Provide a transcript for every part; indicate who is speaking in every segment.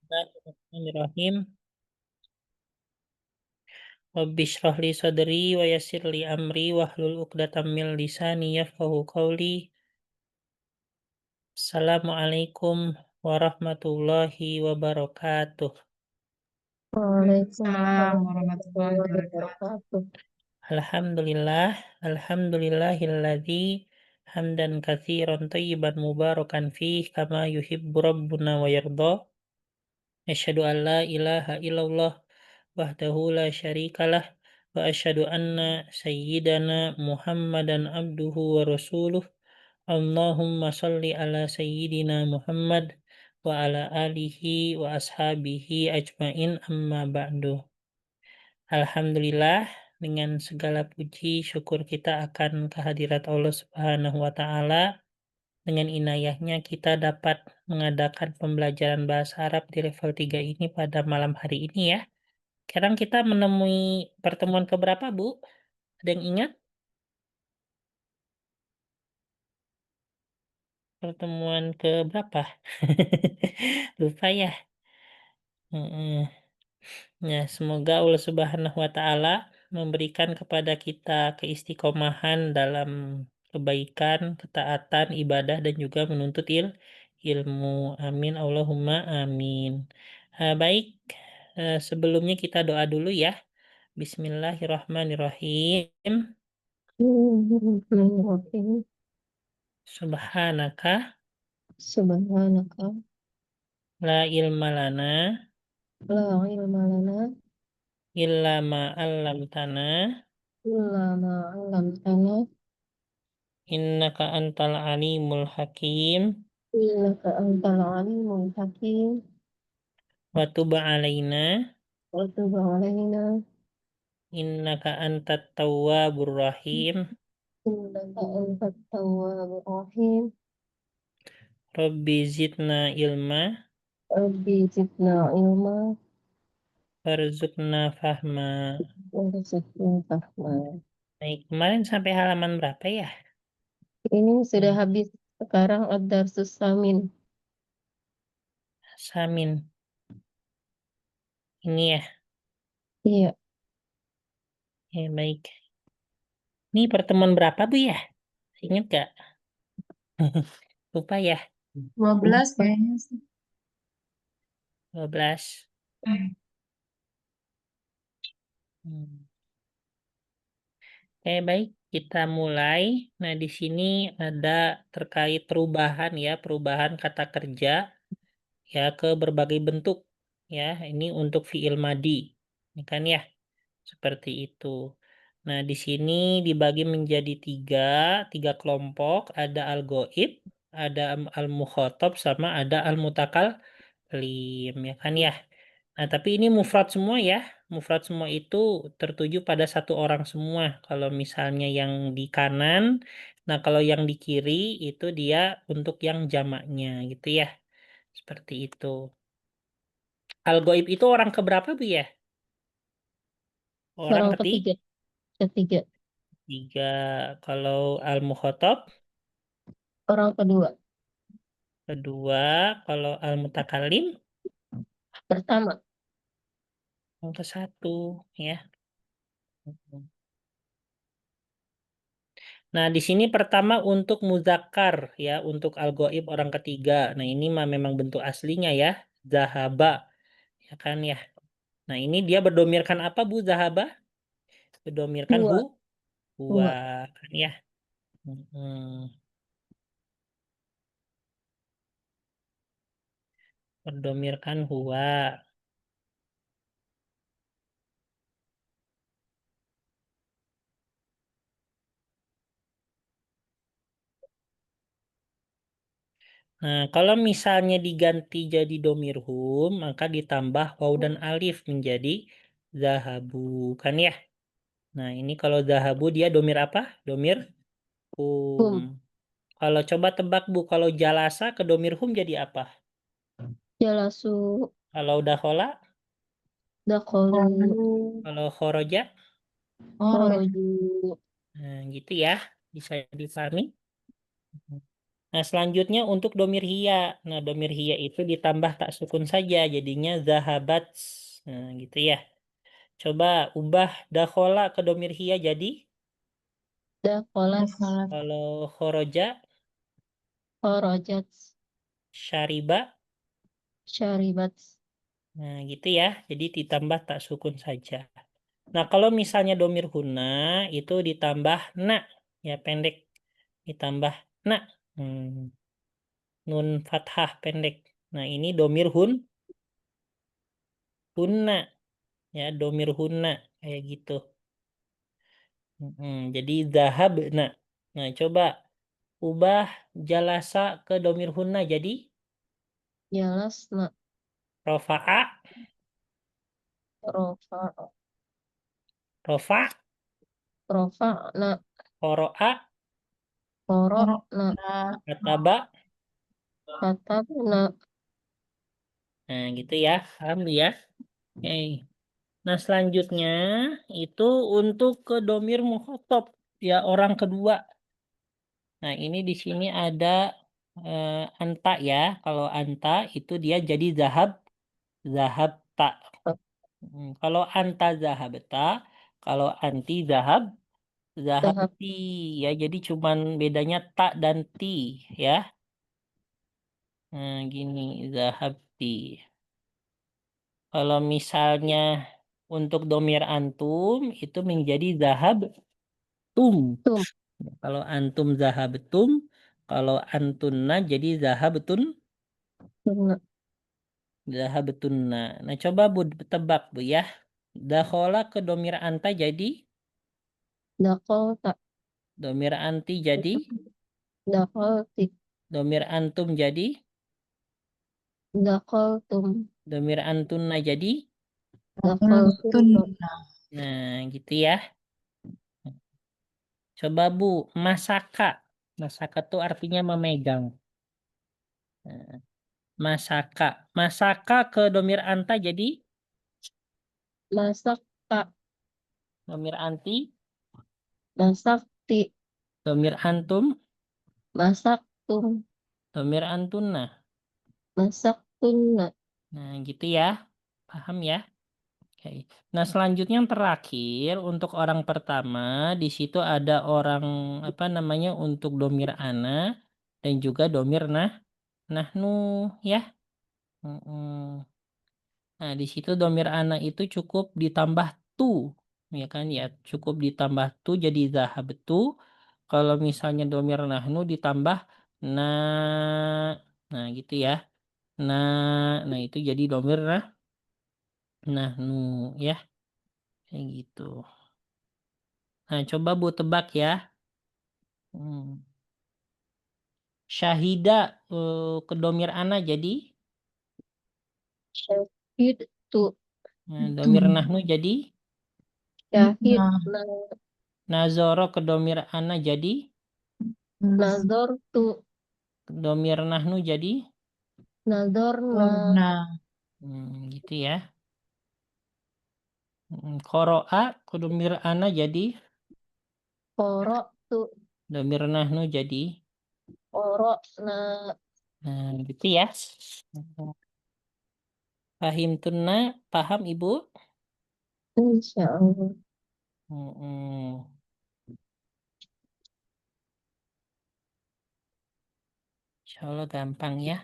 Speaker 1: Bismillahirrahmanirrahim. Rabbi shrah li sadri wa yassir li amri wahlul 'uqdatam min lisani yafqahu qawli. Assalamualaikum warahmatullahi wabarakatuh.
Speaker 2: Waalaikumsalam
Speaker 3: Waalaikumsalam
Speaker 2: warahmatullahi
Speaker 3: warahmatullahi
Speaker 2: wabarakatuh.
Speaker 3: wabarakatuh.
Speaker 1: Alhamdulillah, alhamdulillahilladzi hamdan katsiran thayyiban mubarakan fih kama yuhibbu rabbuna wa yarda. Asyhadu an la ilaha illallah wahdahu la syarikalah wa asyhadu anna sayyidana Muhammadan abduhu wa rasuluh. Allahumma shalli ala sayyidina Muhammad wa ala alihi wa ashabihi ajmain amma ba'du. Alhamdulillah, dengan segala puji syukur kita akan kehadirat Allah Subhanahu wa taala. Dengan inayahnya kita dapat mengadakan pembelajaran bahasa Arab di level 3 ini pada malam hari ini ya. Sekarang kita menemui pertemuan keberapa, Bu? Ada yang ingat? Pertemuan keberapa? Lupa ya. Heeh. Nah, semoga Allah Subhanahu wa taala memberikan kepada kita keistiqomahan dalam kebaikan, ketaatan, ibadah dan juga menuntut ilmu. Amin Allahumma amin. Baik, sebelumnya kita doa dulu ya. Bismillahirrahmanirrahim.
Speaker 3: Bismillahirrahmanirrahim.
Speaker 1: Subhanaka
Speaker 3: Subhanaka
Speaker 1: la ilma lana
Speaker 3: la ilma lana
Speaker 1: illa ma 'allamtana
Speaker 3: illa ma 'allamtana
Speaker 1: innaka antal alimul hakim.
Speaker 3: innaka antal alimul hakim.
Speaker 1: Wa tub 'alaina
Speaker 3: Wa tub 'alaina
Speaker 1: innaka antat tawwabur rahim.
Speaker 3: innaka antat tawwabur rahim.
Speaker 1: Rabbi zidna ilma
Speaker 3: Rabbi zidna ilma
Speaker 1: warzuqna fahma.
Speaker 3: warzuqna fahma.
Speaker 1: Baik, kemarin sampai halaman berapa ya?
Speaker 3: Ini sudah habis. Sekarang ad-darsus samin.
Speaker 1: Samin. Ini ya.
Speaker 3: Iya,
Speaker 1: Ya, baik. Ini pertemuan berapa, Bu ya? Ingat gak? Lupa ya.
Speaker 2: 12 kayaknya sih.
Speaker 1: 12. Hmm. Oke, baik. Kita mulai. Nah, di sini ada terkait perubahan ya, perubahan kata kerja ya ke berbagai bentuk ya. Ini untuk fiil madi. Ini kan ya, seperti itu. Nah, di sini dibagi menjadi tiga kelompok. Ada al-ghaib, ada al-mukhatab, sama ada al-mutakallim ya kan ya. Nah, tapi ini mufrad semua ya. Mufrad semua itu tertuju pada satu orang semua. Kalau misalnya yang di kanan, nah kalau yang di kiri itu dia untuk yang jamaknya gitu ya. Seperti itu. Al-ghaib itu orang keberapa, Bu ya? Orang
Speaker 3: orang
Speaker 1: ketiga.
Speaker 3: ketiga. Ketiga.
Speaker 1: Tiga. Kalau al-mukhatab
Speaker 3: Orang kedua.
Speaker 1: kedua. Kalau al-mutakallim
Speaker 3: Pertama.
Speaker 1: yang ke satu ya. Nah, di sini pertama untuk muzakkar ya, untuk al-ghaib orang ketiga. Nah, ini mah memang bentuk aslinya ya, zahaba ya kan ya. Nah, ini dia berdomirkan apa, Bu? Zahaba berdomirkan
Speaker 3: Dua.
Speaker 1: huwa
Speaker 3: Dua.
Speaker 1: kan ya. Mm-mm. Berdomirkan huwa. Nah, kalau misalnya diganti jadi domirhum, maka ditambah waw dan alif menjadi zahabu kan ya. Nah, ini kalau zahabu dia domir apa? Domir hum. Kalau coba tebak, Bu, kalau jalasa ke domir hum jadi apa?
Speaker 3: Jalasu
Speaker 1: Kalau dahola,
Speaker 3: dakhalu
Speaker 1: kalau khoroja,
Speaker 3: kharaju.
Speaker 1: nah, gitu ya. Bisa dipahami. Nah, selanjutnya untuk domir hiya. Nah, domir hiya itu ditambah tak sukun saja, jadinya zahabat. Nah, gitu ya. Coba ubah dakhola ke domir hiya jadi
Speaker 3: Dakholat.
Speaker 2: Dakholat.
Speaker 1: kalau khoroja,
Speaker 3: Kharajat.
Speaker 1: syariba.
Speaker 3: Syaribat.
Speaker 1: Nah, gitu ya. Jadi ditambah tak sukun saja. Nah, kalau misalnya domir huna itu ditambah na, ya pendek. Ditambah na. Nun fathah pendek. Nah, ini domir hunna. Ya, domir hunna. Kayak gitu. Jadi zahab. Nah, coba ubah jalasa ke domir hunna jadi
Speaker 3: Jalasna.
Speaker 1: rofa'a,
Speaker 3: Rofa.
Speaker 1: rofa,
Speaker 3: Rofa'na.
Speaker 1: qoro'a,
Speaker 3: Korokna.
Speaker 1: kataba.
Speaker 3: Katabna.
Speaker 1: Nah, gitu ya. Paham ya? Oke. Nah, selanjutnya itu untuk ke domir mukhotob, ya orang kedua. Nah, ini di sini ada anta ya. Kalau anta itu dia jadi zahab tak. Kalau anta zahabta, kalau anti
Speaker 3: Zahab.
Speaker 1: zahabti ya. Jadi cuman bedanya tak dan ti ya. Nah, gini zahabti. Kalau misalnya untuk domir antum itu menjadi zahabtum.
Speaker 3: Tum.
Speaker 1: Kalau antum zahabtum, kalau antunna jadi
Speaker 3: Tunna.
Speaker 1: zahabtunna. Nah, coba Bu tebak Bu ya. Dakhola ke domir anta jadi
Speaker 3: Dakholta.
Speaker 1: domir anti jadi
Speaker 3: Dakholti.
Speaker 1: domir antum jadi
Speaker 3: Dakholtum.
Speaker 1: domir antunna jadi.
Speaker 3: Dakholtunna.
Speaker 1: Nah, gitu ya. Coba Bu, masaka. Masaka tuh artinya memegang. Nah, masaka. Masaka ke domir anta jadi
Speaker 3: Masak. Kak.
Speaker 1: domir anti,
Speaker 3: Masakti.
Speaker 1: domir antum,
Speaker 3: Masaktum.
Speaker 1: domir antunna.
Speaker 3: Masaktunna.
Speaker 1: Nah, gitu ya. Paham ya? Oke. Nah, selanjutnya yang terakhir untuk orang pertama di situ ada orang apa namanya untuk domir ana dan juga domir nahnu ya. Mm-mm. Nah, di situ domir ana itu cukup ditambah tu, ya kan ya, cukup ditambah tu jadi zahab tu. Kalau misalnya domir nahnu ditambah na, nah gitu ya. Nah itu jadi domir nahnu ya, kayak gitu. Nah, coba Bu tebak ya. Hmm. Syahida ke domir ana jadi
Speaker 3: Syahid. Tu.
Speaker 1: domir nahnu jadi
Speaker 3: Syahid.
Speaker 1: nazoro ke domir ana jadi
Speaker 3: Nazor. Tu.
Speaker 1: domir nahnu jadi
Speaker 3: Nazorna.
Speaker 1: gitu ya. Qoro'a ke domir ana jadi
Speaker 3: Korok. Tu.
Speaker 1: domir nahnu jadi
Speaker 3: Korokna.
Speaker 1: nah gitu ya. Fahim tunna, paham Ibu?
Speaker 3: Insya Allah.
Speaker 1: Hmm. Insya Allah gampang ya.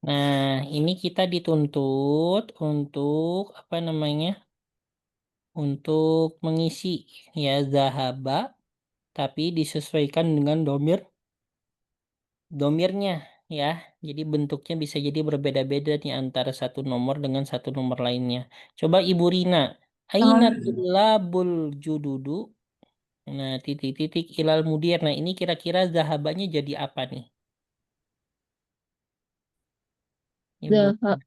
Speaker 1: Nah, ini kita dituntut untuk apa namanya? Untuk mengisi ya zahaba tapi disesuaikan dengan domirnya ya. Jadi bentuknya bisa jadi berbeda-beda nih antara satu nomor dengan satu nomor lainnya. Coba Ibu Rina, aina tulabul jududu. Nah, titik-titik ilal mudir. Nah, ini kira-kira zahabanya jadi apa nih? Ibu.
Speaker 3: Zahab.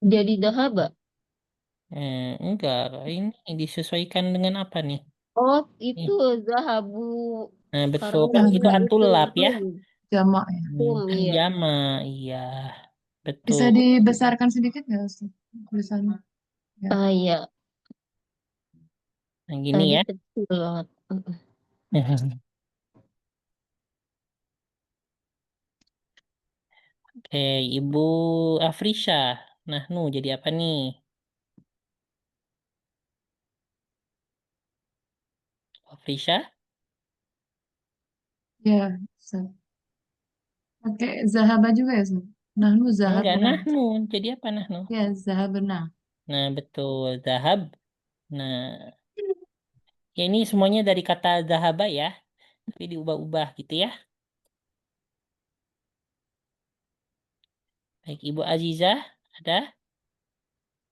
Speaker 3: Jadi dahaba.
Speaker 1: Enggak, ini disesuaikan dengan apa nih?
Speaker 3: Oh,
Speaker 1: Nih.
Speaker 3: itu zahabu.
Speaker 1: Nah, betul
Speaker 3: Karena
Speaker 1: kan
Speaker 2: Nah,
Speaker 1: itu
Speaker 3: dia
Speaker 1: kan
Speaker 3: itu
Speaker 1: tulap ya.
Speaker 2: jamak ya.
Speaker 1: Kan
Speaker 3: iya.
Speaker 1: jama, iya.
Speaker 2: Bisa
Speaker 1: Betul.
Speaker 2: dibesarkan sedikit nggak Ustaz? Tulisannya. Ya.
Speaker 3: Ah, iya.
Speaker 1: Nah, gini
Speaker 3: Tadi
Speaker 1: ya.
Speaker 3: kecil banget.
Speaker 1: Oke, Ibu Afrisha. Nah, jadi apa nih? Afrisha?
Speaker 2: Ya, Ustaz. Pakai zahaba juga ya, Ustaz? Nahnu
Speaker 1: Enggak,
Speaker 2: zahabna.
Speaker 1: nahnu. Jadi apa nahnu?
Speaker 2: Ya, zahabna.
Speaker 1: Nah, betul. Zahab. Nah, ya ini semuanya dari kata zahaba ya. Tapi diubah-ubah gitu ya. Baik, Ibu Azizah. Ada?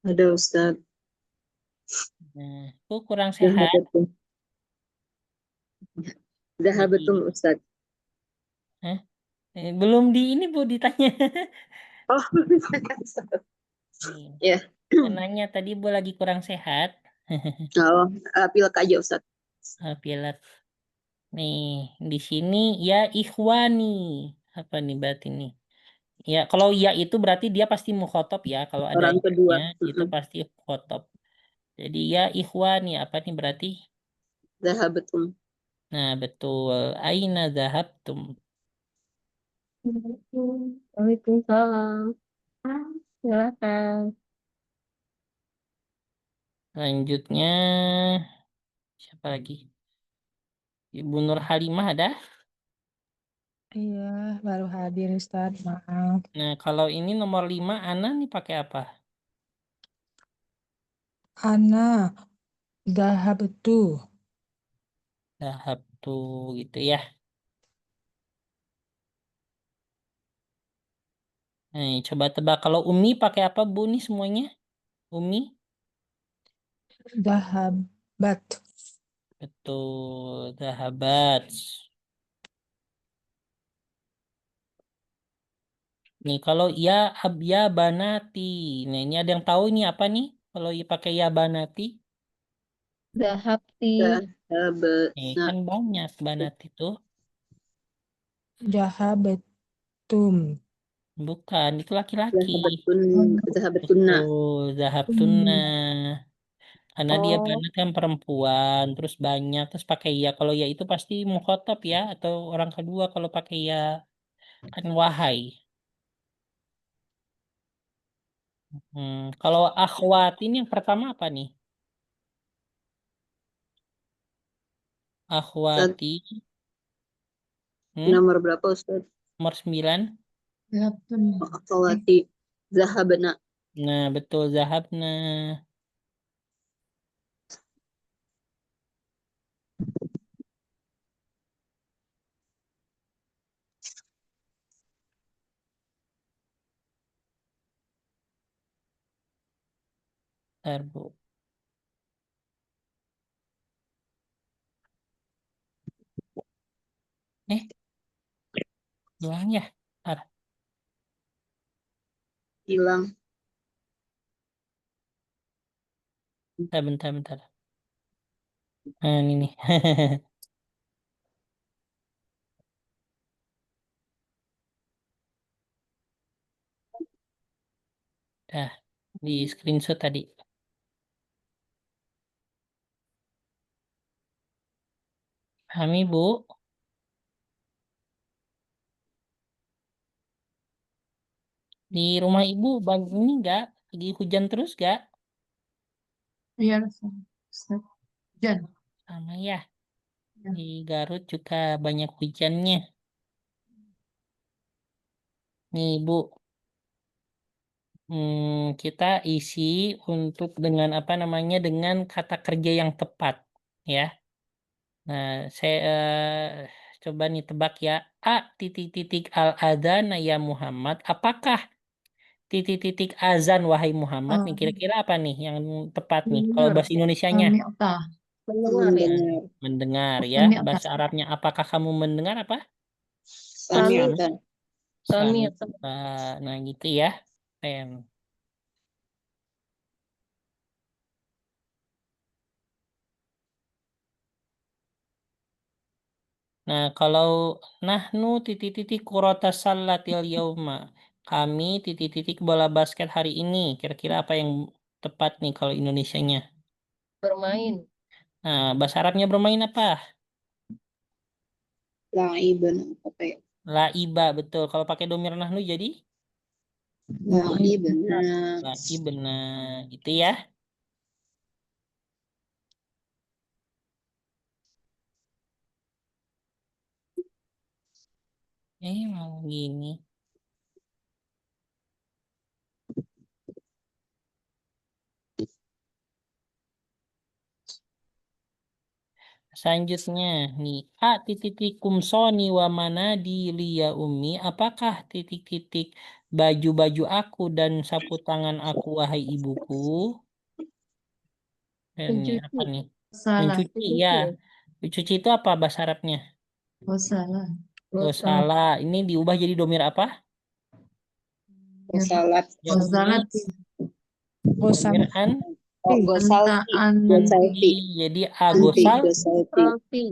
Speaker 4: Ada Ustadz,
Speaker 1: Nah, aku kurang sehat.
Speaker 4: Zahabatum. Zahabatum
Speaker 1: Jadi,
Speaker 4: Ustadz.
Speaker 1: eh, belum di ini Bu ditanya.
Speaker 4: Oh,
Speaker 1: Nih,
Speaker 4: ya.
Speaker 1: saya nanya tadi Bu lagi kurang sehat.
Speaker 4: Oh, pilek aja Ustadz.
Speaker 1: Pilek. Nih, di sini ya ikhwani. Apa nih berarti nih? Ya, kalau ya itu berarti dia pasti mukhotob ya. Kalau ada
Speaker 4: Orang
Speaker 1: ya
Speaker 4: kedua.
Speaker 1: itu pasti mukhotob. Jadi ya ikhwani apa nih berarti?
Speaker 4: Zahabatum.
Speaker 1: Nah, betul. Aina zahabtum.
Speaker 3: Waalaikumsalam. Silakan.
Speaker 1: Selanjutnya siapa lagi? Ibu Nur Halimah ada?
Speaker 5: Iya, baru hadir Ustaz, maaf.
Speaker 1: Nah, kalau ini nomor 5 Ana nih pakai apa?
Speaker 5: Ana, dahabtu,
Speaker 1: Zahabtu gitu ya. Nah, coba tebak kalau Umi pakai apa Bu nih semuanya? Umi?
Speaker 5: dahabat,
Speaker 1: Betul, zahabat. Nih kalau ya ya banati. Nah, ini ada yang tahu ini apa nih? Kalau ya pakai ya banati,
Speaker 3: Zahabti.
Speaker 4: Zahabat.
Speaker 1: nih
Speaker 4: Nah,
Speaker 1: kan banyak banati tuh.
Speaker 5: dahabatum.
Speaker 1: Bukan, itu laki-laki.
Speaker 4: zahabatun. Zahabatunna.
Speaker 1: Betul, zahabtunna. Karena dia
Speaker 3: Oh,
Speaker 1: banget kan perempuan, terus banyak, terus pakai ya. Kalau ya itu pasti mukhotob ya, atau orang kedua kalau pakai ya kan wahai. Kalau akhwat ini yang pertama apa nih?
Speaker 4: Ustadz,
Speaker 1: Akhwati, hmm?
Speaker 4: nomor berapa Ustadz?
Speaker 1: Nomor 9.
Speaker 2: Zahabtun.
Speaker 4: Akhwati. Zahabna.
Speaker 1: Nah, betul zahabna. Bentar, Bu. Eh, hilang ya? Bentar,
Speaker 4: Hilang.
Speaker 1: bentar, bentar, bentar. Nah, ini nih. Dah, di screenshot tadi. Kami, Bu, di rumah Ibu, ini enggak? Lagi hujan terus enggak?
Speaker 2: Iya, Ustaz. Jan.
Speaker 1: Sama ya.
Speaker 2: Ya.
Speaker 1: Di Garut juga banyak hujannya. Nih, Bu. Kita isi untuk dengan apa namanya dengan kata kerja yang tepat ya. Nah, saya coba nih tebak ya. A titik-titik al adzan ya Muhammad. Apakah titik-titik azan wahai Muhammad nih
Speaker 2: Um,
Speaker 1: kira-kira apa nih yang tepat nih kalau
Speaker 3: mendengar.
Speaker 1: bahasa Indonesianya?
Speaker 2: Mi'ta.
Speaker 3: Mendengar ya.
Speaker 1: Nah,
Speaker 4: Mendengar.
Speaker 1: mendengar ya.
Speaker 2: Mi'ta.
Speaker 1: Bahasa Arabnya apakah kamu mendengar apa?
Speaker 3: Kami,
Speaker 4: Sami'ta.
Speaker 3: kami.
Speaker 1: Sami. Nah, gitu ya. Pen. Nah, kalau nahnu titik-titik kurata salatil yauma. Kami titik-titik bola basket hari ini. Kira-kira apa yang tepat nih kalau Indonesianya?
Speaker 3: Bermain.
Speaker 1: Nah, bahasa Arabnya bermain apa?
Speaker 4: La'iban apa ya?
Speaker 1: Laiba, betul. Kalau pakai domir nahnu jadi
Speaker 4: La'iban.
Speaker 1: laibna. Gitu ya. Mau gini. Selanjutnya nih a titik kumsoni wa manadi liya umi, apakah titik-titik baju-baju aku dan sapu tangan aku wahai ibuku. Ini apa
Speaker 3: Mencuci.
Speaker 1: nih?
Speaker 2: Salah.
Speaker 1: Mencuci ya. Mencuci itu apa bahasa Arabnya?
Speaker 2: Oh, salah.
Speaker 1: Oh, salah. Ini diubah jadi domir apa?
Speaker 4: Gosalat.
Speaker 1: Ya,
Speaker 2: Gosalat.
Speaker 1: domir an
Speaker 4: Oh, gosalti.
Speaker 2: Anti.
Speaker 4: Gosalti.
Speaker 1: jadi
Speaker 4: Anti
Speaker 1: agosal.
Speaker 4: gosalti.
Speaker 3: Salty.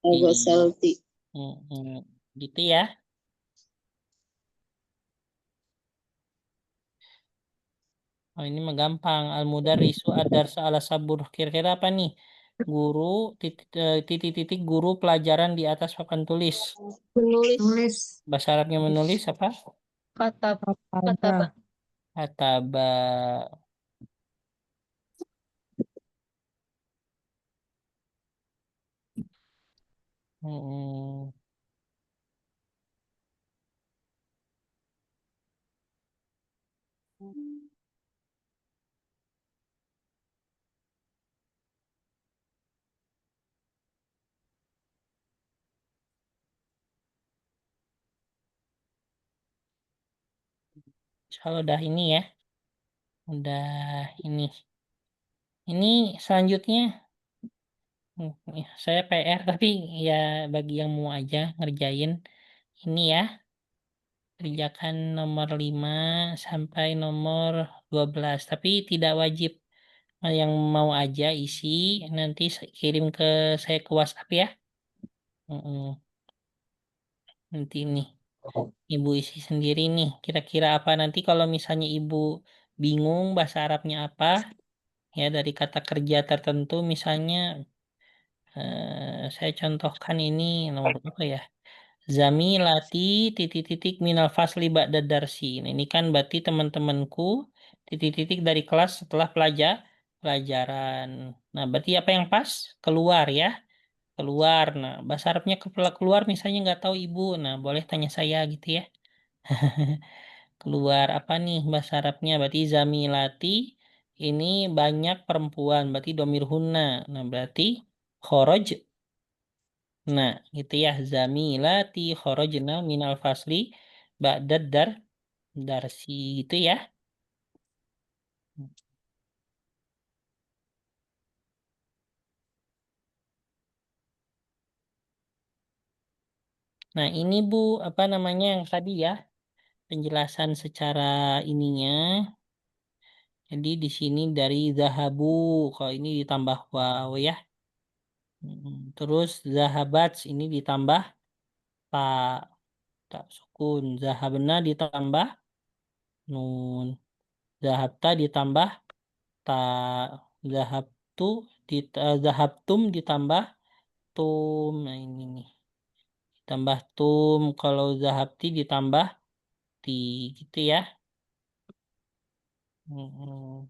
Speaker 4: Oh, gosalti.
Speaker 1: Gitu ya. Oh, ini mah gampang. Al-mudarrisu ad-darsa ala sabur. Kira-kira apa nih? Guru titik-titik guru pelajaran di atas papan tulis.
Speaker 3: Menulis.
Speaker 2: Tulis.
Speaker 1: Bahasa Arabnya menulis apa?
Speaker 3: Kata.
Speaker 5: Kataba.
Speaker 3: Kataba.
Speaker 1: Kataba. Hmm. Kalau udah ini ya. Udah ini. Ini selanjutnya. Saya PR tapi ya bagi yang mau aja ngerjain. Ini ya. Kerjakan nomor 5 sampai nomor 12. Tapi tidak wajib. Yang mau aja isi nanti kirim ke saya ke WhatsApp ya. Nanti nih ibu isi sendiri nih. Kira-kira apa nanti kalau misalnya ibu bingung bahasa Arabnya apa ya dari kata kerja tertentu misalnya saya contohkan ini nomor apa ya? Zamilati titik-titik minal fasli ba'da darsi. Nah, ini kan berarti teman-temanku titik-titik dari kelas setelah pelajaran. Nah, berarti apa yang pas? Keluar ya. Keluar. Nah, bahasa Arabnya keluar misalnya nggak tahu ibu. Nah, boleh tanya saya gitu ya. Keluar apa nih bahasa Arabnya? Berarti zamilati ini banyak perempuan. Berarti domir hunna. Nah, berarti khoroj. Nah, gitu ya. Zamilati kharajna minal fasli ba'dad darsi gitu ya. Nah, ini Bu, apa namanya yang tadi ya? Penjelasan secara ininya. Jadi di sini dari zahabu, kalau ini ditambah waw ya. Terus zahabat ini ditambah tak sukun. Zahabna ditambah nun. Zahabta ditambah ta. Zahabtu zahabtum ditambah tum. Nah, ini nih. Ditambah tum. Kalau zahabti ditambah ti. Gitu ya. Mm-mm.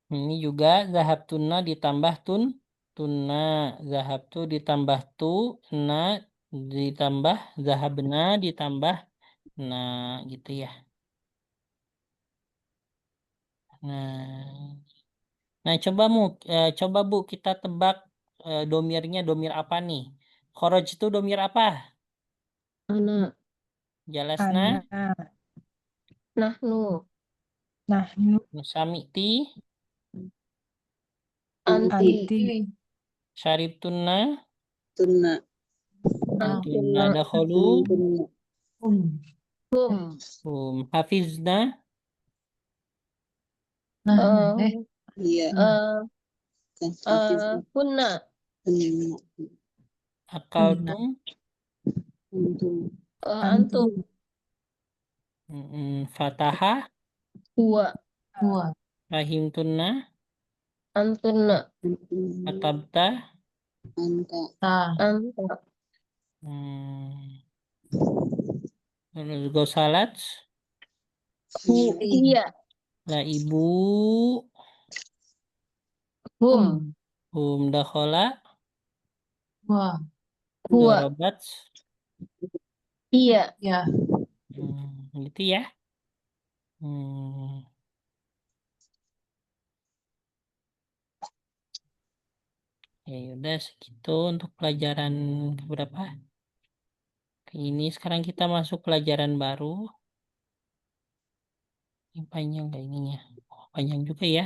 Speaker 1: Ini juga zahabtuna ditambah tunna. Zahabtu ditambah tu. Na ditambah zahabna ditambah na. Gitu ya. Nah. Nah, coba Bu kita tebak domirnya domir apa nih? Kharaj itu domir apa?
Speaker 3: Anak.
Speaker 1: Jalasna,
Speaker 5: Ana.
Speaker 3: Nahnu.
Speaker 5: Nahnu.
Speaker 1: nusamiti,
Speaker 4: Anti.
Speaker 5: Anti.
Speaker 1: Syaribtunna,
Speaker 4: Tunna.
Speaker 1: Antunna,
Speaker 3: Antuna.
Speaker 1: dakholu,
Speaker 4: Tunna.
Speaker 3: Hum.
Speaker 1: Hafizna,
Speaker 3: Eh,
Speaker 4: Iya.
Speaker 3: eh,
Speaker 4: Kan Hafiz.
Speaker 3: Kunna.
Speaker 4: Tunna.
Speaker 1: akaltum,
Speaker 4: Antum.
Speaker 3: Antum.
Speaker 1: Fataha,
Speaker 3: Huwa.
Speaker 1: Fahimtunna,
Speaker 3: Antunna.
Speaker 4: Antum.
Speaker 1: Katabta,
Speaker 4: Anta.
Speaker 3: Anta.
Speaker 1: hmm, terus Gosalat,
Speaker 3: Hiya.
Speaker 1: La ibu,
Speaker 3: Hum.
Speaker 1: Dakhola,
Speaker 3: Huwa.
Speaker 1: Dorobat,
Speaker 3: Iya.
Speaker 1: gitu ya. Hmm. Ya udah segitu untuk pelajaran berapa? Ini sekarang kita masuk pelajaran baru. Ini panjang gak ininya? Oh, panjang juga ya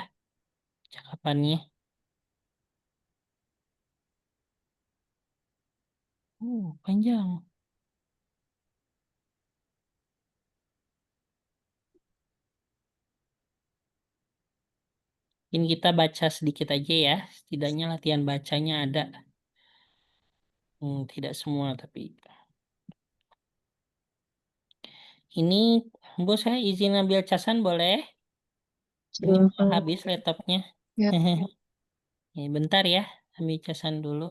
Speaker 1: cakapannya. Panjang. Ini kita baca sedikit aja ya. Setidaknya latihan bacanya ada. Tidak semua tapi. Ini Bu, saya izin ambil casan boleh? Ini mau habis laptopnya.
Speaker 2: Ya.
Speaker 1: Ya, bentar ya, ambil casan dulu.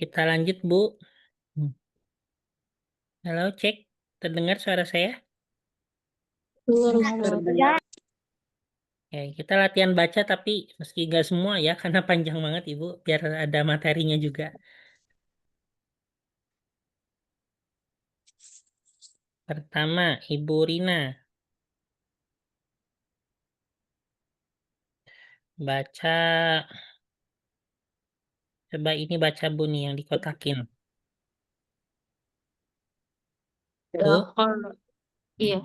Speaker 1: Kita lanjut, Bu. Halo, cek. Terdengar suara saya?
Speaker 4: Terdengar.
Speaker 1: Ya, kita latihan baca tapi meski nggak semua ya, karena panjang banget Ibu, biar ada materinya juga. Pertama, Ibu Rina. Baca, coba ini baca Bu nih yang dikotakin. Bu,
Speaker 3: Dakhala. Iya.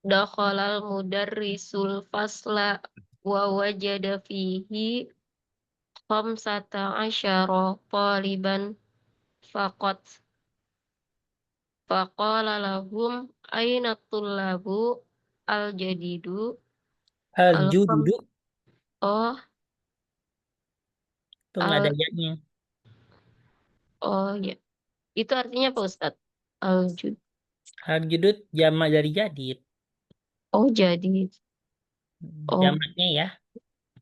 Speaker 3: Dakhalal mudarrisul fasla wa wajada fihi khamsata asyara taliban faqat. Faqala lahum aina tullabu al-jadidu al-kham.
Speaker 1: Jududu,
Speaker 3: Oh,
Speaker 1: tuh nggak ada
Speaker 3: al
Speaker 1: ya-nya.
Speaker 3: Oh ya, itu artinya apa Ustadz? Al-jud.
Speaker 1: Al-judud jamak dari jadid.
Speaker 3: Oh jadi, oh
Speaker 1: Jamaknya ya.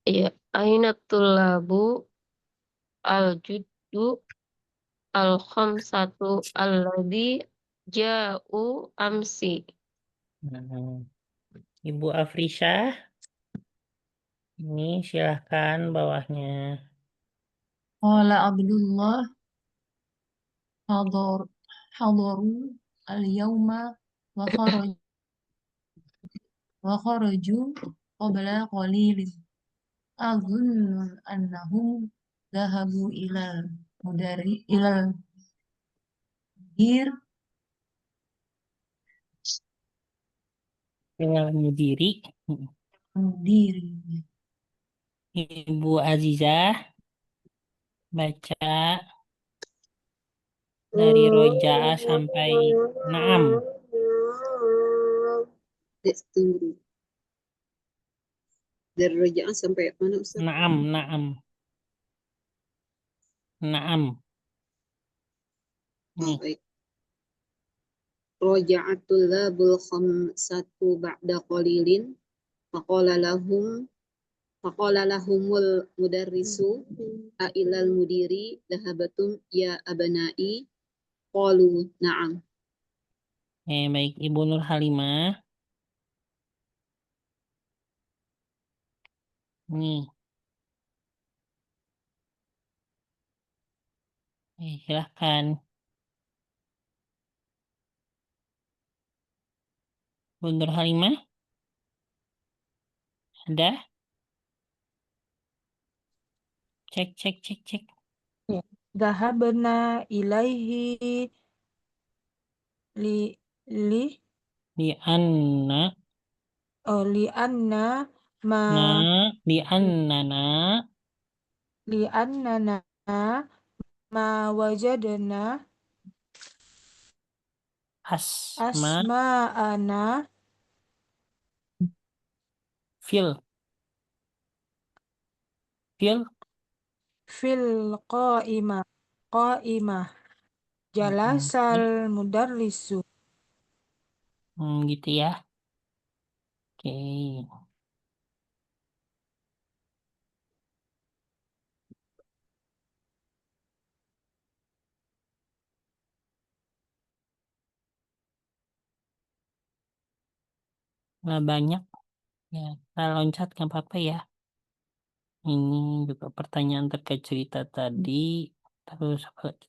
Speaker 3: iya. Aina tulabu al-juddu al-khamsatu alladhi ja'u amsi.
Speaker 1: Hmm. Ibu Afrisyah, ini silahkan bawahnya.
Speaker 2: Qala Abdullah hadar hadaru al-yawma wa kharaju qabla qalilin. Azunnu annahum dhahabu ilal mudir
Speaker 1: Dengan mudiri.
Speaker 2: mudiri.
Speaker 1: Ibu Azizah, baca dari roja'a sampai naam.
Speaker 4: Tunggu. Dari rojaan sampai mana Ustaz?
Speaker 1: Naam, naam. Naam.
Speaker 4: Oh,
Speaker 1: Nih,
Speaker 4: baik. Roja'atul labul khamsatu ba'da qalilin faqala lahumul mudarrisu a ilal mudiri dhahabatum ya abanai qalu na'am.
Speaker 1: baik Ibu Nur Halimah. Nih, silahkan. Ibu Nur Halimah, ada? Cek, cek, cek, cek.
Speaker 5: Dhahabna ilaihi li li
Speaker 1: Di anna,
Speaker 5: li anna ma
Speaker 1: di annana,
Speaker 5: li annana ma wajadna
Speaker 1: asma,
Speaker 5: asma'ana
Speaker 1: fil,
Speaker 5: fil qa'imah jalasal mudarrisu.
Speaker 1: gitu ya. Oke. Nggak banyak ya. Kita loncat nggak apa-apa ya. Ini juga pertanyaan terkait cerita tadi. Terus apa lagi?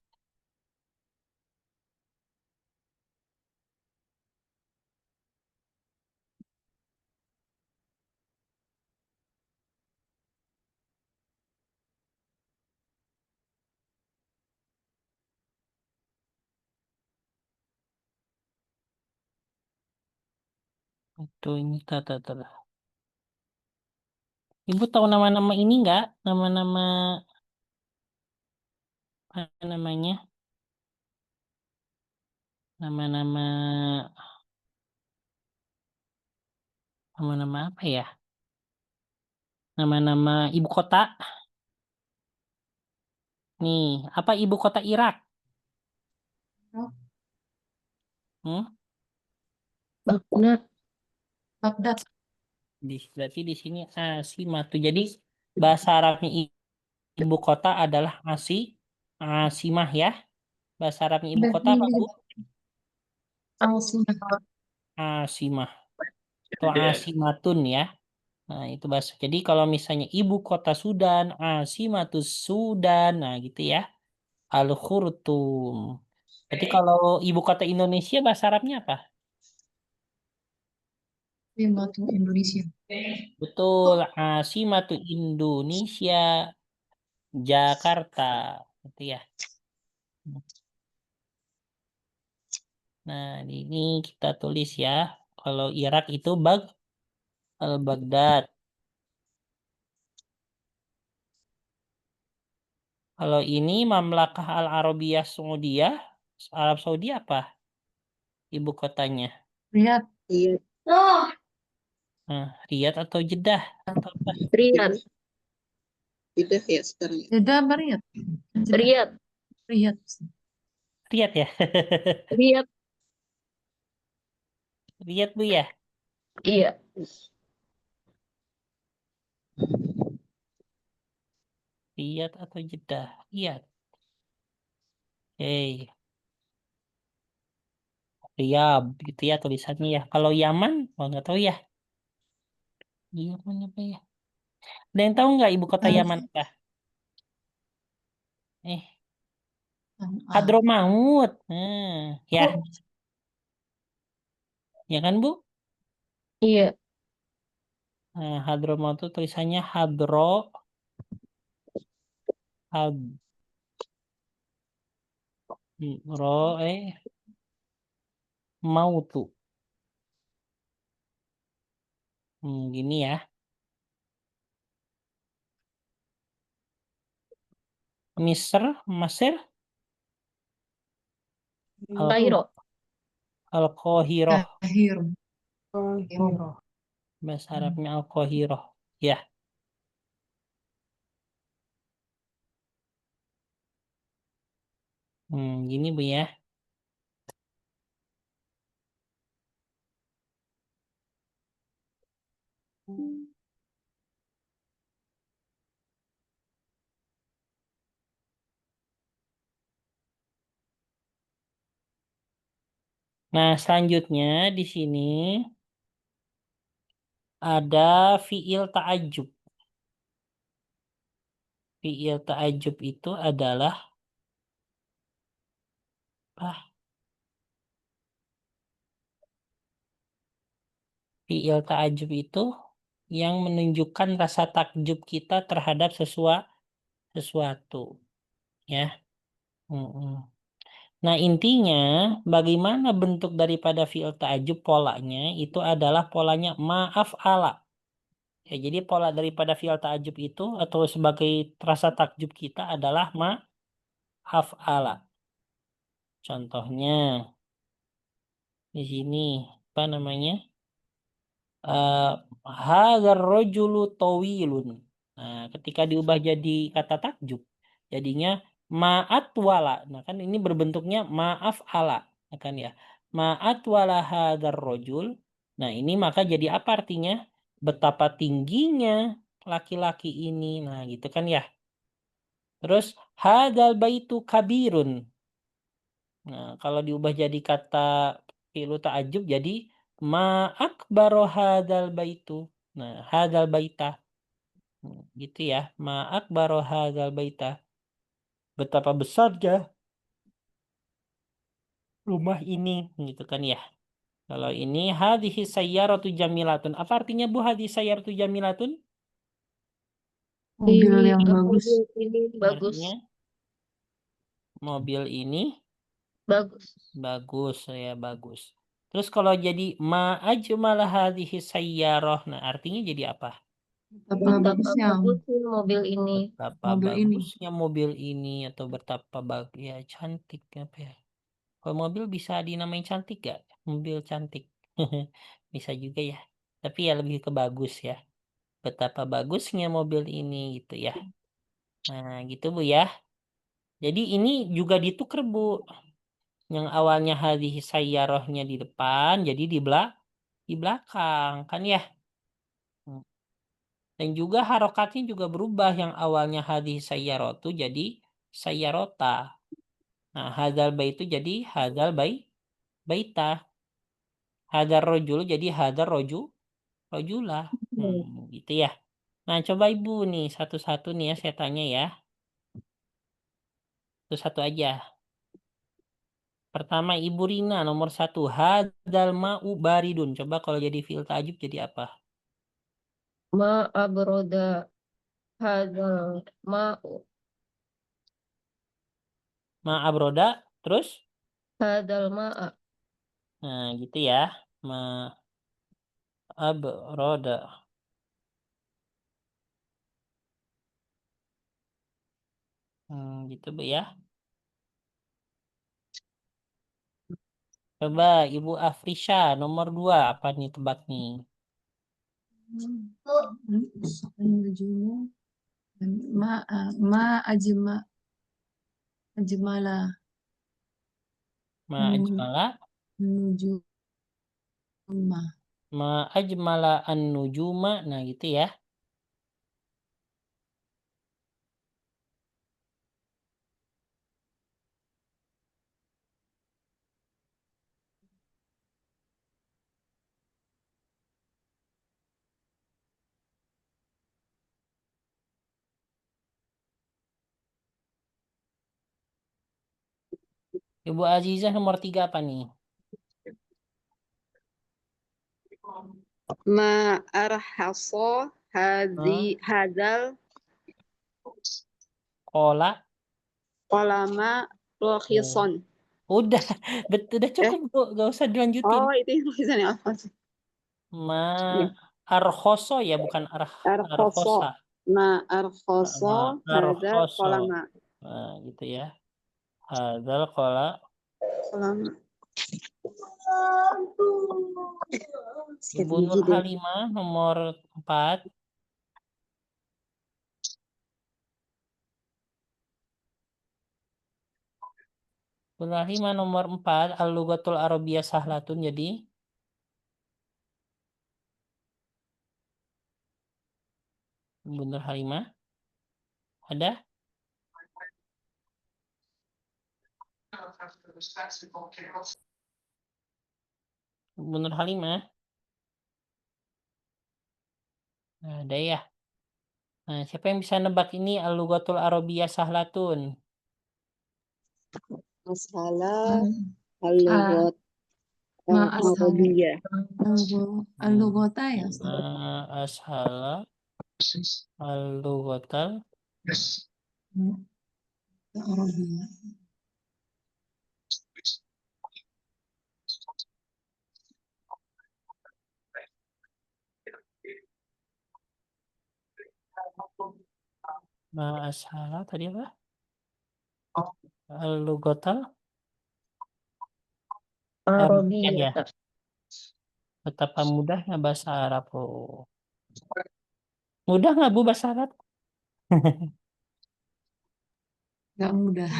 Speaker 1: Itu ini tata. Ibu tahu nama-nama ini nggak? Nama-nama apa namanya? Nama-nama nama-nama apa ya? Nama-nama ibu kota. Nih, apa ibu kota Irak? Hmm?
Speaker 3: Baghdad.
Speaker 2: Baghdad.
Speaker 1: Berarti di sini Asimatu. Jadi bahasa Arabnya ibu kota adalah Asimah ya. Bahasa Arabnya ibu kota apa, Bu? Asimah. Atau Asimatun ya. Nah, itu bahasa. Jadi kalau misalnya ibu kota Sudan, Asimatus Sudan. Nah, gitu ya. Al-Khurtum. Berarti kalau ibu kota Indonesia bahasa Arabnya apa?
Speaker 2: Indonesia.
Speaker 1: Betul, Asimatu Indonesia, Jakarta. Gitu ya. Nah, ini kita tulis ya. Kalau Irak itu Al-Baghdad. Kalau ini Mamlakah Al-Arabiyah Saudiyah, Arab Saudi apa? Ibu kotanya.
Speaker 2: Riyadh.
Speaker 4: Iya,
Speaker 1: Nah, Riyadh atau Jeddah? Atau apa?
Speaker 3: Riyadh.
Speaker 4: udah ya sekarang ya.
Speaker 2: Jeddah apa Riyadh? Jeddah.
Speaker 3: Riyadh.
Speaker 2: Riyad.
Speaker 1: Lihat ya.
Speaker 3: Lihat.
Speaker 1: Lihat Bu ya.
Speaker 3: Iya.
Speaker 1: Lihat atau Jeddah. Lihat. Oke. Riyadh gitu ya tulisannya ya. Kalau Yaman, nggak tahu ya. Yaman apa ya? Ada yang tahu nggak ibu kota
Speaker 2: Eh,
Speaker 1: Yaman apa? Eh,
Speaker 2: San'a.
Speaker 1: Hadramaut. Ya,
Speaker 2: Oh,
Speaker 1: ya kan Bu?
Speaker 3: Iya.
Speaker 1: Nah, Hadramaut itu tulisannya hadro mautu. Gini ya. Mesir,
Speaker 3: Kairo.
Speaker 1: Al-Qahiroh.
Speaker 2: Kahir.
Speaker 5: Al-Qahiroh.
Speaker 1: Bahasa Arabnya Al-Qahiroh. Ya. Gini Bu ya. Nah, selanjutnya di sini ada fiil ta'ajub. Fiil ta'ajub itu adalah fiil ta'ajub itu yang menunjukkan rasa takjub kita terhadap sesuatu. Ya. Nah, intinya bagaimana bentuk daripada fiil ta'ajub polanya itu adalah polanya maaf ala. Ya, jadi pola daripada fiil ta'ajub itu atau sebagai rasa takjub kita adalah maaf ala. Contohnya di sini apa namanya? Hadzal rajulu tawilun. Nah, ketika diubah jadi kata takjub, jadinya ma'at wala. Nah, kan ini berbentuknya maaf ala, kan ya. Ma'at wala hadzal rajul. Nah, ini maka jadi apa artinya? Betapa tingginya laki-laki ini. Nah, gitu kan ya. Terus hadzal baitu kabirun. Nah, kalau diubah jadi kata fi'lu ta'ajub jadi ma akbaru hadzal baitu. Nah, hadzal baita. Gitu ya. Ma akbaru hadzal baita. Betapa besarnya rumah ini, gitu kan ya. Kalau ini hadhihi sayyaratu jamilatun. Apa artinya Bu hadhihi sayyaratu jamilatun?
Speaker 2: mobil
Speaker 3: Ini
Speaker 2: yang bagus.
Speaker 3: mobil ini bagus.
Speaker 1: Artinya mobil ini
Speaker 3: Bagus.
Speaker 1: bagus, ya bagus. Terus kalau jadi ma ajmal hadhihi sayyarah, nah artinya jadi apa?
Speaker 2: Betapa
Speaker 3: Betapa
Speaker 2: bagusnya
Speaker 3: bagusnya mobil ini.
Speaker 1: Betapa
Speaker 2: mobil ini.
Speaker 1: bagusnya mobil ini atau betapa ya cantik apa ya? Kalau mobil bisa dinamain cantik gak? Mobil cantik. Bisa juga ya. Tapi ya lebih ke bagus ya. Betapa bagusnya mobil ini gitu ya. Nah, gitu Bu ya. Jadi ini juga ditukar Bu. Yang awalnya hadhihi sayyarohnya di depan jadi di belakang kan ya. Dan juga harokatnya juga berubah yang awalnya hadhihi sayyarotu jadi sayyarota. Nah, hadzal baitu jadi hadzal baita. Hadzal rojul jadi hadzal rojulah. Gitu ya. Nah, coba Ibu nih satu-satu nih ya saya tanya ya. Satu-satu aja. Pertama Ibu Rina nomor 1. Hadzal ma'u baridun. Coba kalau jadi fi'il ta'jub jadi apa?
Speaker 3: Ma abroda hadzal ma'u.
Speaker 1: Ma'abroda terus?
Speaker 3: Hadzal ma'a.
Speaker 1: Nah, gitu ya. Ma'abroda. Gitu Bu ya. Coba Ibu Afrisha nomor 2 apa nih tebak nih?
Speaker 2: Bajunya ma ajma Ajmala.
Speaker 1: Ma
Speaker 2: Nu-
Speaker 1: ajmala.
Speaker 2: Nujuma.
Speaker 1: Ma ajmala an-nujuma. Nah, gitu ya. Ibu Azizah nomor 3 apa nih?
Speaker 4: Ma arhaso hadzal
Speaker 1: Kola.
Speaker 4: kolama rohison.
Speaker 1: Udah, betul, udah cukup Bu. Gak usah dilanjutin.
Speaker 4: Oh, itu yang tulisannya apa sih?
Speaker 1: Ma
Speaker 4: Iya.
Speaker 1: arhoso ya, bukan
Speaker 4: Arhoso.
Speaker 1: arhosa.
Speaker 4: Ma arhoso
Speaker 1: Ma
Speaker 4: hadzal
Speaker 1: arhoso.
Speaker 4: kolama.
Speaker 1: Nah, gitu ya. Hadzal kola.
Speaker 4: Kolama. Sikat
Speaker 1: Ibu
Speaker 4: gigi
Speaker 1: Nur
Speaker 4: deh.
Speaker 1: Halimah nomor 4. Ibu Nur Halimah nomor 4. Al-Lughatul Arabiyyah Sahlatun. Jadi Ibu Nur Halimah ada? Ibu Nur Halimah. Nah, ada ya. Nah, siapa yang bisa nebak ini Al-Lughatul Arabiyyah Sahlatun?
Speaker 4: Masalah
Speaker 2: Ah,
Speaker 4: al-lughat
Speaker 2: ma ashal.
Speaker 4: al-arabiyyah.
Speaker 2: Al-Lughata ya, Ustaz?
Speaker 1: Ma ashala al-lughatal
Speaker 2: Arabia.
Speaker 1: ma ashala tadi apa? Al-lughatal Arabiyyah ya.
Speaker 3: Arabiyah.
Speaker 1: Betapa mudahnya bahasa Arab. Oh. Mudah nggak Bu bahasa Arab?
Speaker 2: Gak mudah.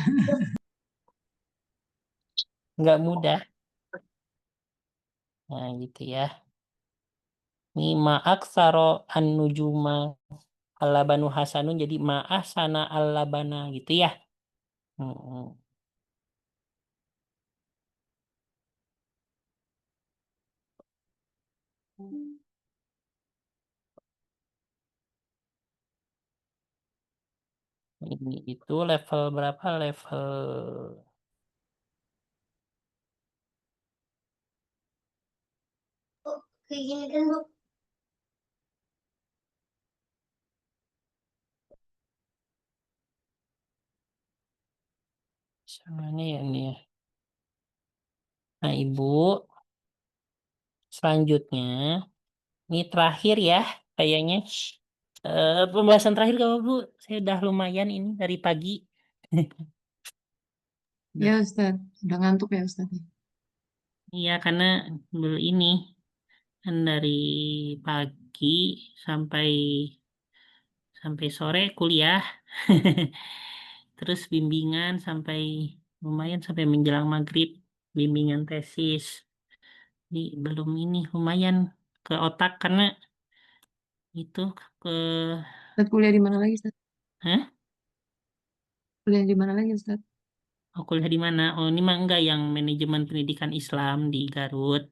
Speaker 1: Nggak mudah. Nah, gitu ya. Ini ma'aksaro an-nujuma al-labanu hasanun jadi ma'asana al-labana gitu ya. Hmm. Ini itu level berapa? Level
Speaker 4: Kayak gini kan, Bu?
Speaker 1: mana ya ini ya. Nah, Ibu, selanjutnya ini terakhir ya kayaknya. Pembahasan terakhir kalau Bu, saya udah lumayan ini dari pagi.
Speaker 2: Ya, Ustaz. Udah ngantuk ya, Ustaz?
Speaker 1: Iya, karena ini kan dari pagi sampai sampai sore kuliah. Terus bimbingan sampai lumayan sampai menjelang maghrib, bimbingan tesis. Jadi belum ini lumayan ke otak karena itu ke
Speaker 2: Ustaz kuliah di mana lagi, Ustaz?
Speaker 1: Hah?
Speaker 2: Kuliah di mana lagi, Ustaz?
Speaker 1: Oh, kuliah di mana? Oh, ini mah enggak yang manajemen pendidikan Islam di Garut.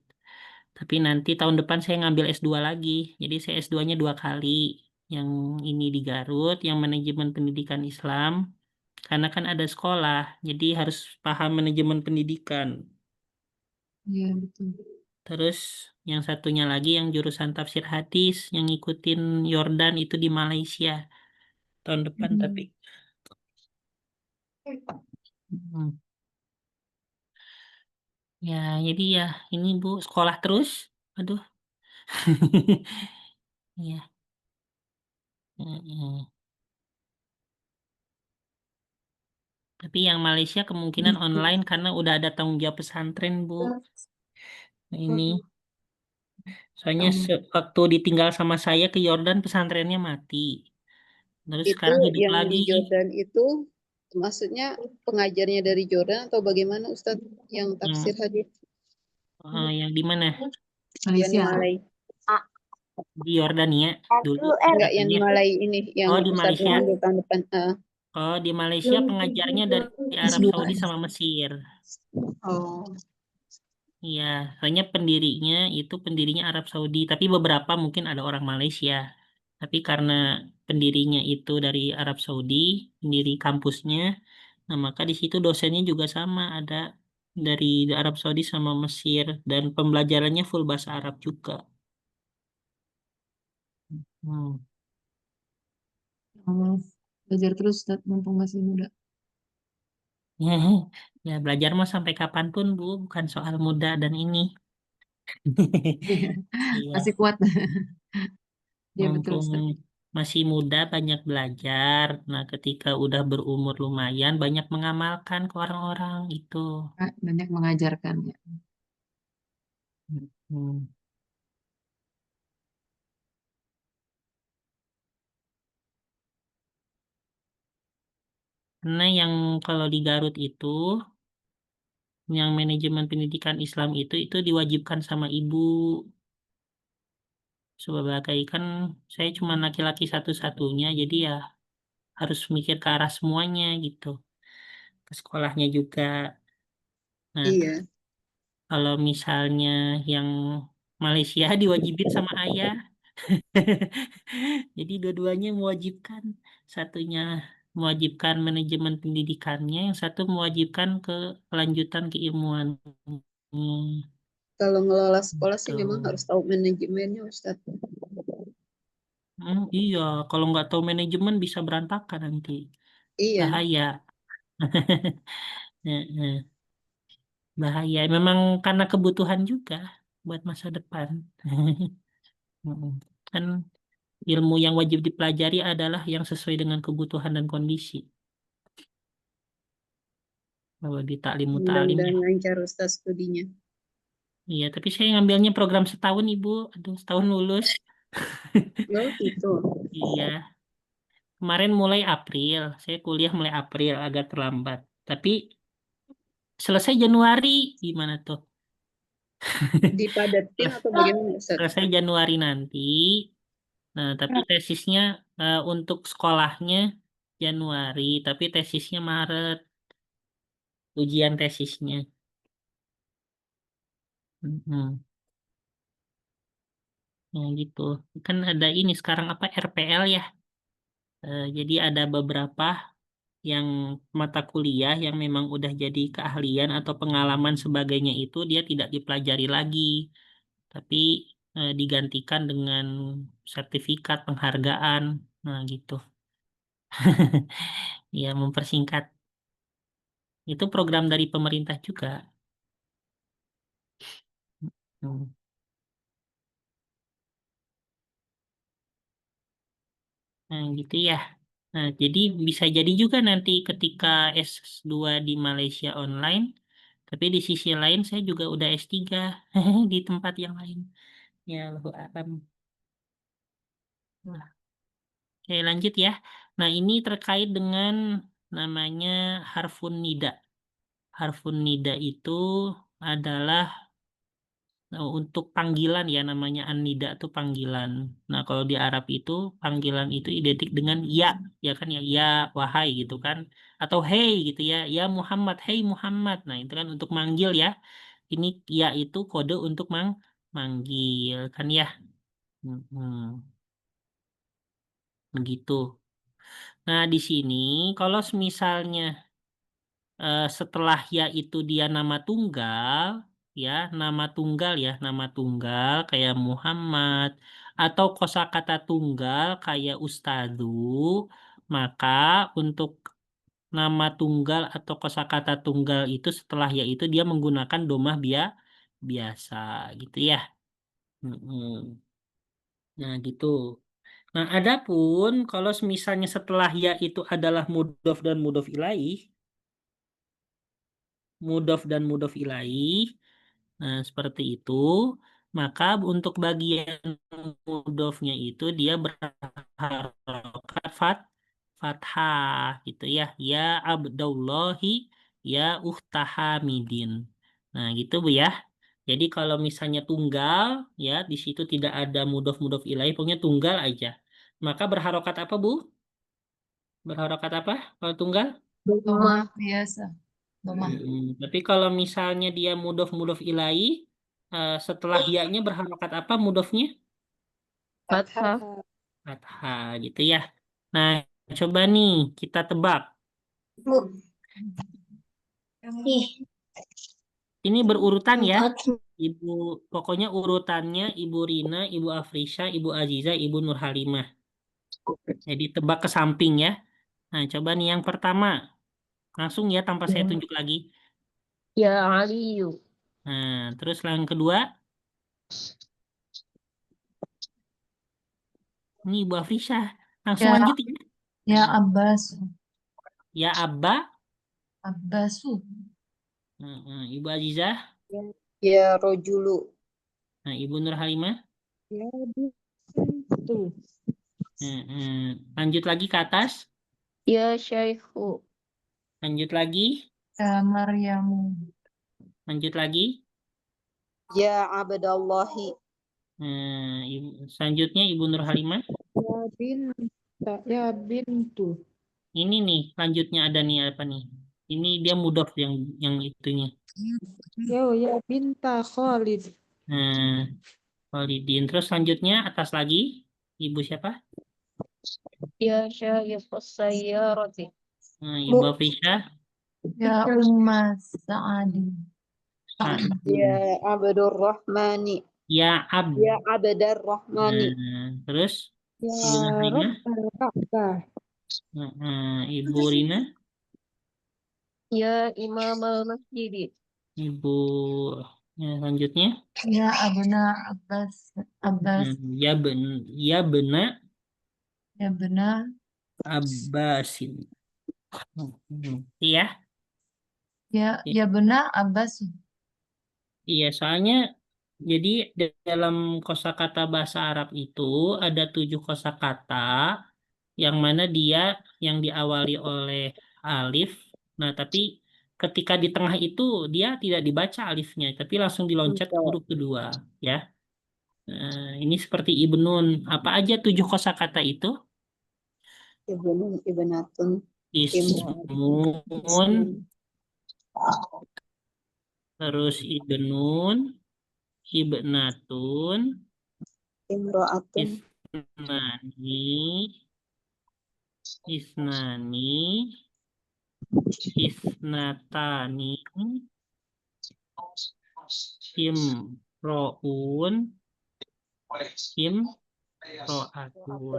Speaker 1: Tapi nanti tahun depan saya ngambil S2 lagi. Jadi saya S2-nya 2 kali. Yang ini di Garut, yang manajemen pendidikan Islam. Karena kan ada sekolah, jadi harus paham manajemen pendidikan.
Speaker 2: Iya, betul.
Speaker 1: Terus yang satunya lagi yang jurusan tafsir hadis, yang ngikutin Yordan itu di Malaysia. Tahun depan tapi. Hmm. Ya, jadi ya ini Bu, sekolah terus. Aduh. Iya. Mm-mm. Tapi yang Malaysia kemungkinan
Speaker 2: Gitu.
Speaker 1: online karena udah ada tanggung jawab pesantren, Bu. Ini soalnya
Speaker 2: Allah.
Speaker 1: waktu ditinggal sama saya ke Yordan pesantrennya mati. Terus
Speaker 4: Itu
Speaker 1: sekarang hidup
Speaker 4: yang
Speaker 1: lagi.
Speaker 4: di Jordan itu Maksudnya pengajarnya dari Jordan atau bagaimana Ustadz yang tafsir hadis?
Speaker 1: Yang di mana?
Speaker 4: Yang di
Speaker 2: Malaysia.
Speaker 4: Malai.
Speaker 1: Di Yordania dulu.
Speaker 4: Enggak, yang di
Speaker 1: katanya.
Speaker 4: Malai ini yang
Speaker 1: Oh, di
Speaker 4: Ustadz
Speaker 1: Malaysia.
Speaker 4: mau ambil tahun depan.
Speaker 1: Oh, di Malaysia pengajarnya dari Arab
Speaker 2: S2.
Speaker 1: Saudi sama Mesir.
Speaker 4: Oh,
Speaker 1: Iya, soalnya pendirinya Arab Saudi, tapi beberapa mungkin ada orang Malaysia. Tapi karena pendirinya itu dari Arab Saudi, pendiri kampusnya, nah maka di situ dosennya juga sama, ada dari Arab Saudi sama Mesir, dan pembelajarannya full bahasa Arab juga. Hmm.
Speaker 2: Belajar terus Ustadz, mumpung masih muda.
Speaker 1: Ya, belajar mah sampai kapanpun, Bu, bukan soal muda dan ini. Iya.
Speaker 2: Masih kuat. Iya betul
Speaker 1: Mumpung
Speaker 2: Ustadz.
Speaker 1: masih muda banyak belajar. Nah, ketika udah berumur lumayan banyak mengamalkan ke orang-orang itu.
Speaker 2: Banyak mengajarkan ya.
Speaker 1: Hmm. Karena yang kalau di Garut itu, yang manajemen pendidikan Islam itu diwajibkan sama ibu. Sebagai kan saya cuma laki-laki satu-satunya, jadi ya harus mikir ke arah semuanya gitu. Ke sekolahnya juga. Nah,
Speaker 4: iya.
Speaker 1: kalau misalnya yang Malaysia diwajibin sama ayah. Jadi dua-duanya mewajibkan. Satunya mewajibkan manajemen pendidikannya, yang satu mewajibkan ke kelanjutan keilmuan.
Speaker 4: Kalau ngelola sekolah sih memang
Speaker 1: Tuh.
Speaker 4: harus tahu manajemennya Ustadz.
Speaker 1: Iya, kalau nggak tahu manajemen bisa berantakan nanti.
Speaker 4: Iya,
Speaker 1: Bahaya. Heeh, bahaya. Memang karena kebutuhan juga buat masa depan. Mm-mm. Kan ilmu yang wajib dipelajari adalah yang sesuai dengan kebutuhan dan kondisi. Kalau di taklim mutalim ya.
Speaker 4: mudah-mudahan lancar Ustadz studinya.
Speaker 1: Iya, tapi saya ngambilnya program setahun, Ibu. Aduh, setahun lulus.
Speaker 4: Oh gitu.
Speaker 1: Iya, kemarin mulai April. Saya kuliah mulai April, agak terlambat. Tapi selesai Januari, gimana tuh?
Speaker 4: Dipadatin atau bagaimana Ustadz?
Speaker 1: Selesai Januari nanti. Nah, tapi tesisnya untuk sekolahnya Januari, tapi tesisnya Maret. Ujian tesisnya. Mm-mm. Nah, gitu. Kan ada ini sekarang apa RPL ya. Jadi ada beberapa yang mata kuliah yang memang udah jadi keahlian atau pengalaman sebagainya itu dia tidak dipelajari lagi, tapi digantikan dengan sertifikat penghargaan. Nah, gitu. Ya, mempersingkat. Itu program dari pemerintah juga. Hmm. Nah, gitu ya. Nah, jadi bisa jadi juga nanti ketika S2 di Malaysia online, tapi di sisi lain saya juga udah S3 di tempat yang lain. Ya, Allahu a'lam. Nah, oke, lanjut ya. Nah, ini terkait dengan namanya harfun nida. Harfun nida itu adalah untuk panggilan ya, namanya an-nida itu panggilan. Nah, kalau di Arab itu panggilan itu identik dengan ya, ya kan ya, ya wahai gitu kan. Atau hey gitu ya, ya Muhammad, hey Muhammad. Nah, itu kan untuk manggil ya. Ini ya itu kode untuk manggil kan ya. Hmm, begitu. Nah, di sini kalau misalnya setelah ya itu dia nama tunggal kayak Muhammad atau kosakata tunggal kayak Ustadu, maka untuk nama tunggal atau kosakata tunggal itu setelah ya itu dia menggunakan domah biasa gitu ya. Mm-mm. Nah, gitu. Nah, adapun kalau misalnya setelah ya itu adalah mudhof dan mudhof ilaih, mudhof ilaih. Nah, seperti itu. Maka untuk bagian mudhofnya itu dia berharokat fathah gitu ya. Ya Abdullahi, ya Hamidin. Nah, gitu Bu ya. Jadi kalau misalnya tunggal ya di situ tidak ada mudhof ilaih, pokoknya tunggal aja. Maka berharokat apa Bu? Berharokat apa kalau tunggal?
Speaker 2: Domah biasa. Domah.
Speaker 1: Tapi kalau misalnya dia mudhof ilaih, setelah ya-nya berharokat apa mudhofnya?
Speaker 3: Fathah.
Speaker 1: Fathah gitu ya. Nah, coba nih kita tebak. Ini berurutan ya. Ibu, pokoknya urutannya Ibu Rina, Ibu Afrisha, Ibu Aziza, Ibu Nurhalimah. Jadi tebak ke samping ya. Nah, coba nih yang pertama. Langsung ya tanpa saya tunjuk lagi.
Speaker 3: Ya Aliyu.
Speaker 1: Nah, terus yang kedua. Ini Ibu Afrisha. Langsung
Speaker 2: Ya,
Speaker 1: lanjut ya.
Speaker 2: ya Abbasu.
Speaker 1: Ya Abba.
Speaker 2: Abbasu.
Speaker 1: Ibu Azizah.
Speaker 4: Ya rojulu.
Speaker 1: Nah, Ibu Nurhalimah.
Speaker 5: Ya bintu.
Speaker 1: Lanjut lagi ke atas.
Speaker 3: Ya Syaihu.
Speaker 1: Lanjut lagi.
Speaker 2: Ya Maryamu.
Speaker 1: Lanjut lagi.
Speaker 4: Ya Abdallahi.
Speaker 1: Selanjutnya Ibu Nurhalimah.
Speaker 5: Ya binta. Ya bintu.
Speaker 1: Ini nih, lanjutnya ada nih apa nih? Ini dia mudhof yang itunya.
Speaker 5: Ya binta Khalid.
Speaker 1: Nah, Walidin. Terus selanjutnya atas lagi. Ibu siapa?
Speaker 3: Ya Syaikhus Sayyarati.
Speaker 1: Ibu Afrisha.
Speaker 2: Ya Umma Sa'adi.
Speaker 4: Ya Abdurrahmani.
Speaker 1: Ya Ab.
Speaker 4: Ya Abdarrahmani.
Speaker 1: Terus
Speaker 5: Ya
Speaker 1: Ibu Nurhalimah.
Speaker 5: Rabbal Ka'bah.
Speaker 1: Ibu Rina.
Speaker 3: Ya Imam al-Masjid.
Speaker 1: Ibu selanjutnya.
Speaker 2: Ya Abna Abbas. Abbas.
Speaker 1: Ya Bena
Speaker 2: Ya Bena.
Speaker 1: Abbasin. Iya.
Speaker 2: Ya Bena Abbas.
Speaker 1: Iya, soalnya jadi dalam kosakata bahasa Arab itu ada 7 kosakata yang mana dia yang diawali oleh alif. Nah, tapi ketika di tengah itu dia tidak dibaca alifnya, tapi langsung diloncat ke huruf kedua, ya. Ini seperti ibnun. Apa aja 7 kosakata itu?
Speaker 4: Ibnun, ibnatun.
Speaker 1: Ismun, terus ibnun, ibnatun,
Speaker 4: Imro'atun.
Speaker 1: isnani, isnani, isnatani, imro'un, imro'atun.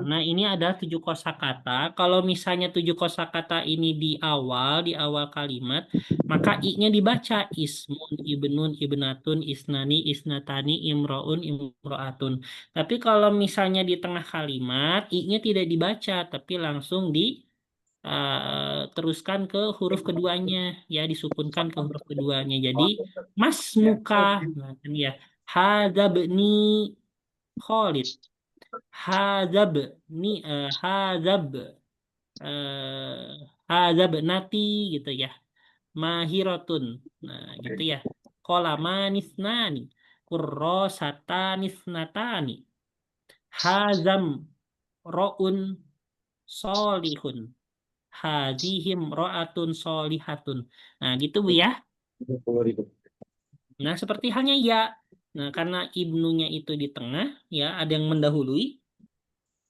Speaker 1: Nah, ini ada 7 kosakata. Kalau misalnya 7 kosakata ini di awal kalimat, maka i-nya dibaca ismun, ibnun, ibnatun, isnani, isnatani, imro'un, imro'atun. Tapi kalau misalnya di tengah kalimat, i-nya tidak dibaca, tapi langsung teruskan ke huruf keduanya, ya disukunkan ke huruf keduanya. Jadi mas muka, nah kan ya, hadabni Khalid, hadab ni hadab hadab nati gitu ya, mahirotun, nah gitu ya, kolamanisnani, kurrosatanisnatani, hazam roun solihun, hadihim ro'atun solihatun. Nah, gitu Bu ya. Nah, seperti halnya ya. Nah, karena ibnunya itu di tengah, ya, ada yang mendahului,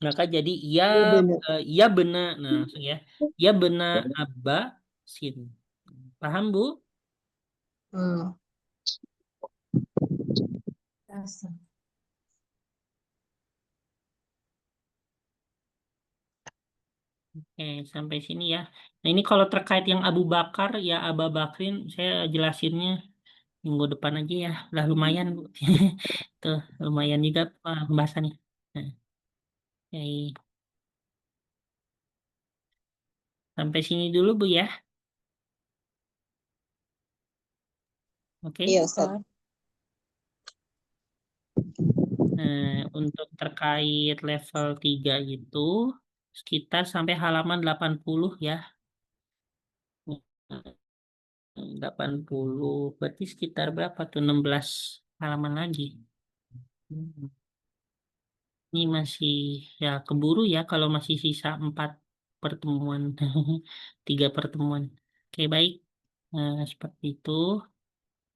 Speaker 1: maka jadi ya ya benar. Nah, langsung ya. Ya benar abba sin. Paham, Bu?
Speaker 4: Hmm.
Speaker 1: Oke, sampai sini ya. Nah, ini kalau terkait yang Abu Bakar, ya Aba Bakrin, saya jelasinnya minggu depan aja ya. Lah lumayan, Bu. Tuh, lumayan juga pembahasannya. Nah, oke. Sampai sini dulu, Bu ya. Oke.
Speaker 4: Iya, Ustaz.
Speaker 1: Untuk terkait level 3 itu, sekitar sampai halaman 80 ya. 80 berarti sekitar berapa tuh, 16 halaman lagi. Ini masih ya keburu ya kalau masih sisa 4 pertemuan, 3 pertemuan. Oke, baik. Seperti itu.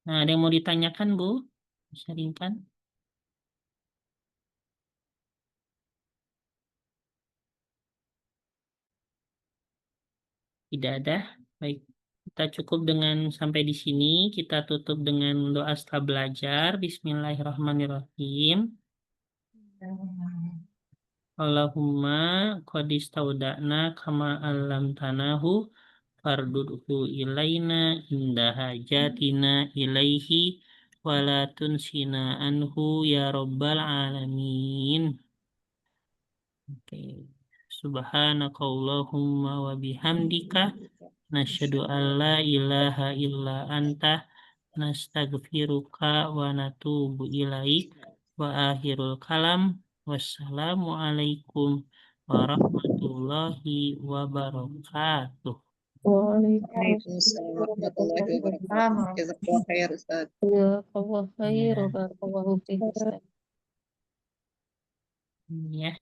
Speaker 1: Nah, ada yang mau ditanyakan, Bu? Bisa ringkan? Tidak ada. Baik. Kita cukup dengan sampai di sini. Kita tutup dengan doa setelah belajar. Bismillahirrahmanirrahim. Allahumma qadistauda'na kama allamtanahu fardudhu ilaina inda hajatina ilaihi wala tunsina anhu ya rabbal alamin. Oke. Subhanakallahumma wa bihamdika nasyhadu an la ilaha illa anta nastaghfiruka wa natubu ilaik wa akhirul kalam wassalamualaikum warahmatullahi wabarakatuh.
Speaker 4: Waalaikumsalam warahmatullahi wabarakatuh. Jazakallah khair, Ustaz.
Speaker 3: Jazakallah khair
Speaker 1: Ya.
Speaker 3: wa barakallahu fiik, Ustaz.
Speaker 1: Ya.